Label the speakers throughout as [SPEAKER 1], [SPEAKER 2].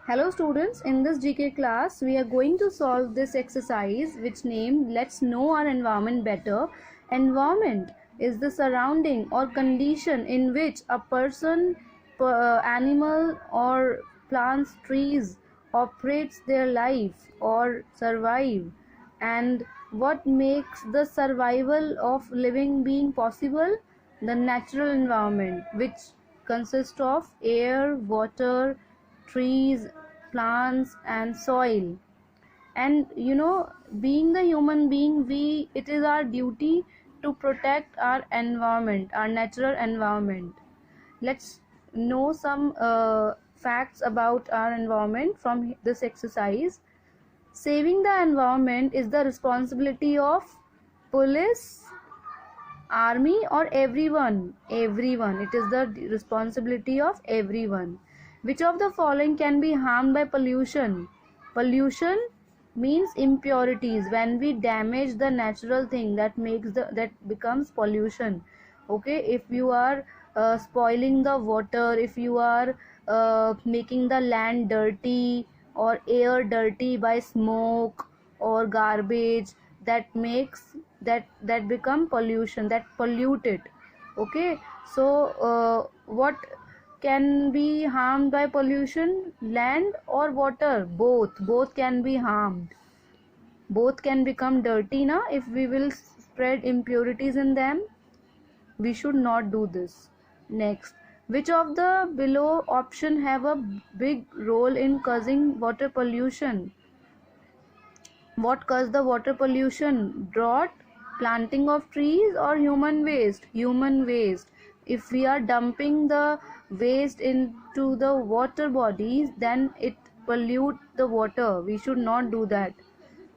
[SPEAKER 1] Hello students, in this GK class we are going to solve this exercise which named Let's Know Our Environment Better. Environment is the surrounding or condition in which a person, animal or plants, trees operates their life or survive, and what makes the survival of living being possible. The natural environment, which consists of air, water, trees, plants and soil. And being the human being, it is our duty to protect our environment, our natural environment. Let's know some facts about our environment from this exercise. Saving the environment is the responsibility of police, army or everyone. It is the responsibility of everyone. Which of the following can be harmed by pollution? Pollution means impurities. When we damage the natural thing, that becomes pollution. Okay, if you are spoiling the water, if you are making the land dirty or air dirty by smoke or garbage, that makes that become pollution, that pollute it. Okay, so what can be harmed by pollution? Land or water? Both can be harmed. Both can become dirty now if we will spread impurities in them. We should not do this. Next, which of the below option have a big role in causing water pollution? What causes the water pollution? Drought, planting of trees or human waste? Human waste. If we are dumping the waste into the water bodies, then it pollute the water. We should not do that.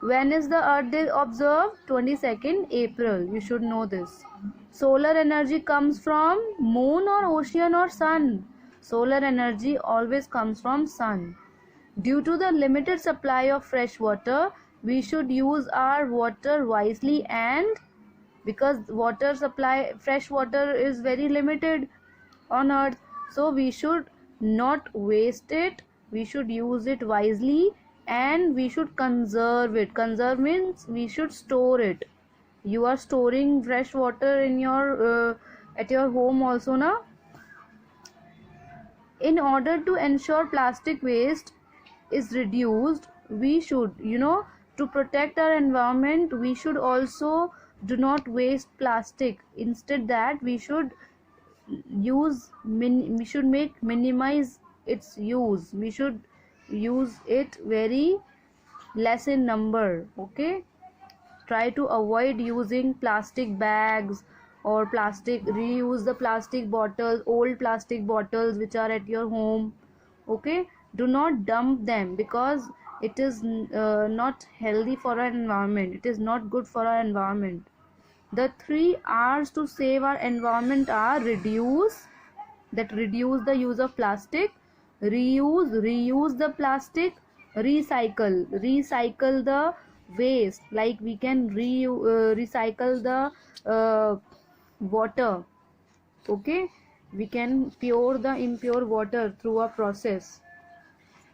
[SPEAKER 1] When is the Earth Day observed? 22nd April. You should know this. Solar energy comes from moon or ocean or sun? Solar energy always comes from sun. Due to the limited supply of fresh water, we should use our water wisely, and because water supply, fresh water is very limited on earth, so we should not waste it. We should use it wisely and we should conserve it. Conserve means we should store it. You are storing fresh water in your at your home also now. In order to ensure plastic waste is reduced, we should, to protect our environment, we should also do not waste plastic. Instead that we should minimize its use. We should use it very less in number. Okay, try to avoid using plastic bags or reuse the plastic bottles, old plastic bottles which are at your home. Okay, do not dump them because it is not healthy for our environment. It is not good for our environment. The 3 R's to save our environment are: reduce the use of plastic; reuse the plastic; recycle the waste, like we can recycle the water. Okay, we can pure the impure water through a process.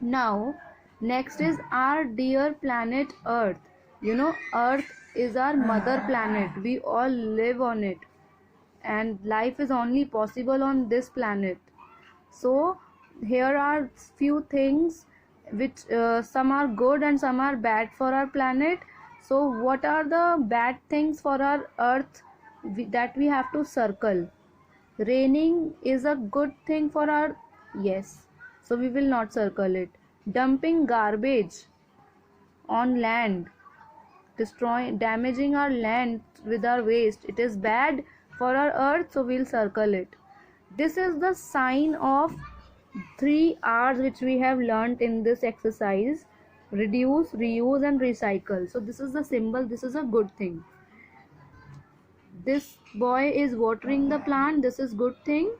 [SPEAKER 1] Now next is our dear planet Earth. Earth is our mother planet. We all live on it, and life is only possible on this planet. So here are few things which some are good and some are bad for our planet. So what are the bad things for our earth that we have to circle? Raining is a good thing for our, yes, so we will not circle it. Dumping garbage on land, damaging our land with our waste, it is bad for our earth, so we'll circle it. This is the sign of 3 R's which we have learnt in this exercise: reduce, reuse and recycle. So this is the symbol. This is a good thing. This boy is watering the plant. This is good thing.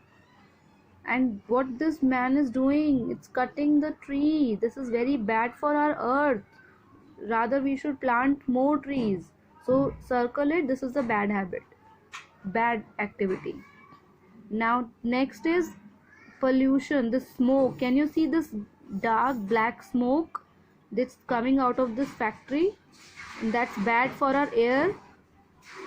[SPEAKER 1] And what this man is doing, it's cutting the tree. This is very bad for our earth. Rather we should plant more trees. So circle it. This is a bad habit, bad activity. Now next is pollution, the smoke. Can you see this dark black smoke that's coming out of this factory. That's bad for our air.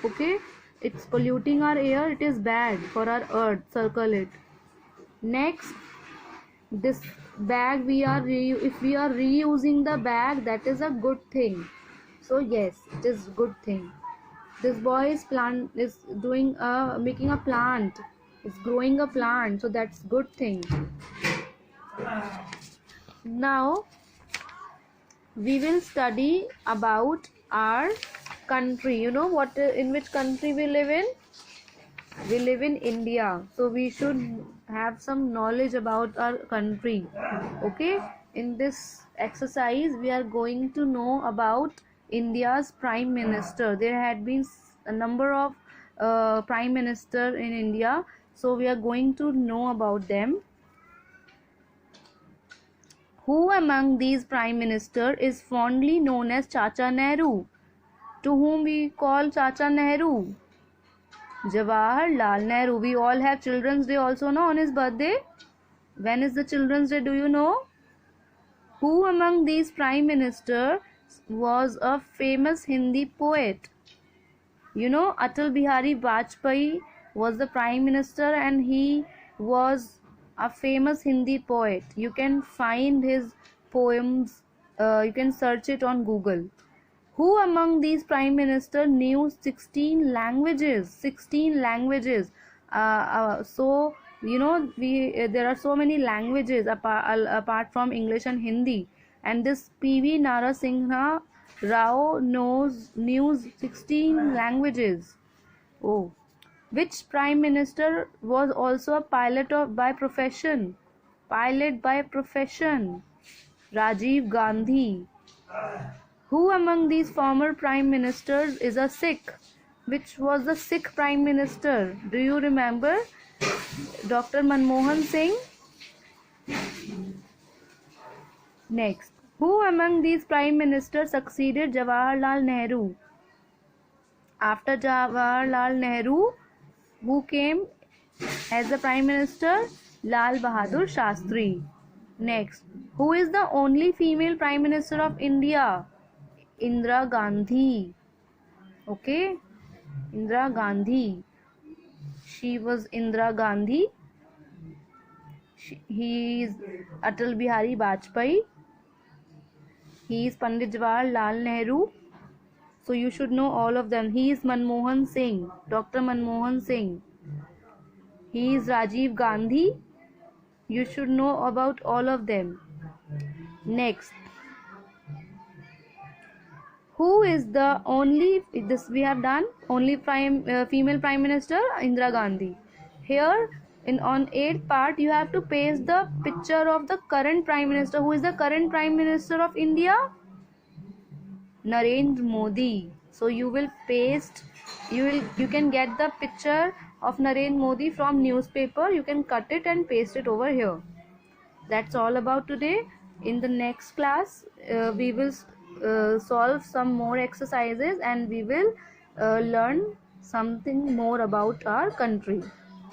[SPEAKER 1] Okay, it's polluting our air. It is bad for our earth. Circle it. Next, this bag if we are reusing the bag, that is a good thing. So yes, it is good thing. This boy is doing making a plant, is growing a plant, so that's good thing. Now we will study about our country. You know what, in which country we live in? We live in India, so we should have some knowledge about our country. Okay, in this exercise we are going to know about India's prime minister. There had been a number of prime minister in India, so we are going to know about them. Who among these prime minister is fondly known as Chacha Nehru? To whom we call Chacha Nehru? Jawaharlal Nehru. We all have Children's Day also, no, on his birthday. When is the Children's Day, do you know? Who among these prime ministers was a famous Hindi poet? You know, Atal Bihari Vajpayee was the prime minister and he was a famous Hindi poet. You can find his poems, you can search it on Google. Who among these prime ministers knew 16 languages? 16 languages. So you know, there are so many languages apart from English and Hindi. And this P.V. Narasimha Rao knew 16 languages. Oh, which prime minister was also a pilot by profession? Pilot by profession. Rajiv Gandhi. Who among these former prime ministers is a Sikh? Which was the Sikh prime minister? Do you remember? Dr. Manmohan Singh. Next, who among these prime ministers succeeded Jawaharlal Nehru? After Jawaharlal Nehru, who came as the prime minister? Lal Bahadur Shastri. Next, who is the only female prime minister of India? Indira Gandhi. Okay, Indira Gandhi. She was Indira Gandhi. He is Atal Bihari Vajpayee. He is Pandit Jawaharlal Nehru. So you should know all of them. He is Manmohan Singh, Dr. Manmohan Singh. He is Rajiv Gandhi. You should know about all of them. Next, who is the only, this we have done, only female prime minister? Indira Gandhi. Here on 8th part you have to paste the picture of the current prime minister. Who is the current prime minister of India? Narendra Modi. So you will paste, you can get the picture of Narendra Modi from newspaper. You can cut it and paste it over here. That's all about today. In the next class we will solve some more exercises and we will learn something more about our country.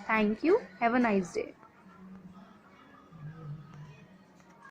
[SPEAKER 1] Thank you. Have a nice day.